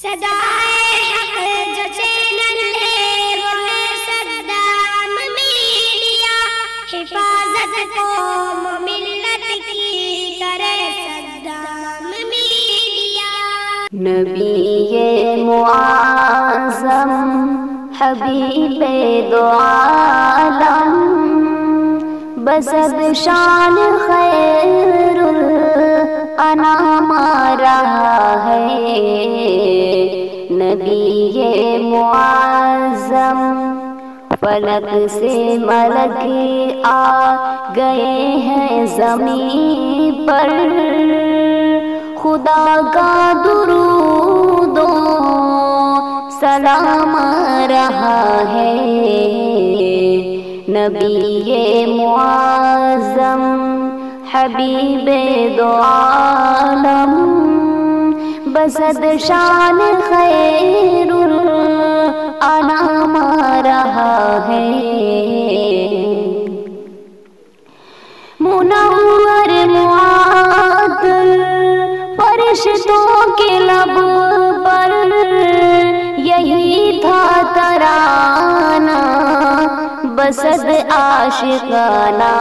صدائے حق جو چینل ہے وہ ہے صدام میڈیا، حفاظت قوم و ملت کی کرے صدام میڈیا۔ نبی معظم حبیب دو عالم، بسد شان خیر الانام رہا ہے۔ نبی معظم فلک سے ملک آ گئے ہیں زمین پر، خدا کا درود و سلام رہا ہے۔ نبی معظم حبیب دو عالم، بسد شان خیر الانام رہا ہے۔ منور معطل فرشتوں کے لب پر یہی تھا ترانہ، بسد عاشقانہ۔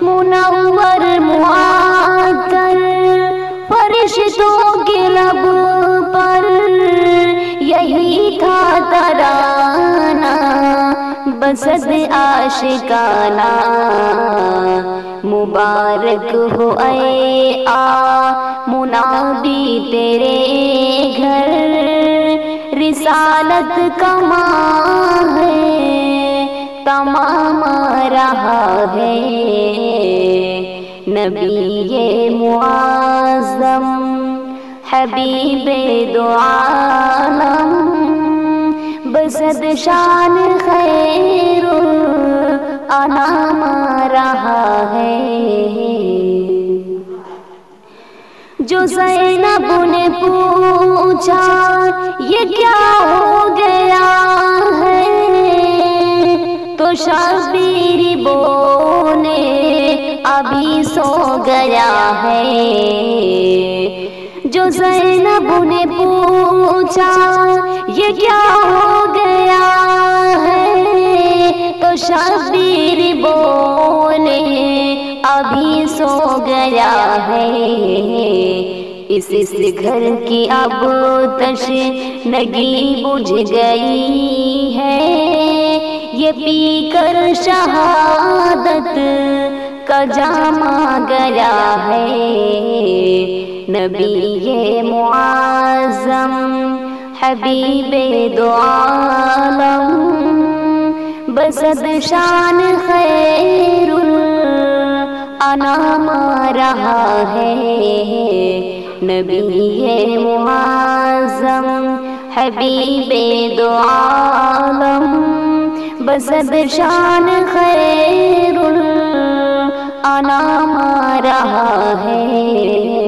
منور معطل فرشتوں کے لب پر یہی تھا ترانہ، بسد عاشقانہ۔ مبارک ہو اے منادی تیرے گھر، رسالت کا ماہ تمام رہا ہے۔ نبی معظم حبیب دو عالم، بسد شان خیر الانام رہا ہے۔ جو زینب نے پوچھا یہ کیا ہو گیا ہے، تو شبیر بولے ابھی سو گیا ہے۔ جو زینب نے پوچھا یہ کیا ہو گیا ہے، تو شبیر بولے ابھی سو گیا ہے۔ اس گھر کی اب تشنگی بجھ گئی ہے، یہ پی کر شہادت کا جام گیا ہے۔ نبی معظم حبیب دو عالم، بسد شان خیر الانام رہا ہے۔ نبی معظم حبیب دو عالم، بسد شان خیر الانام رہا ہے۔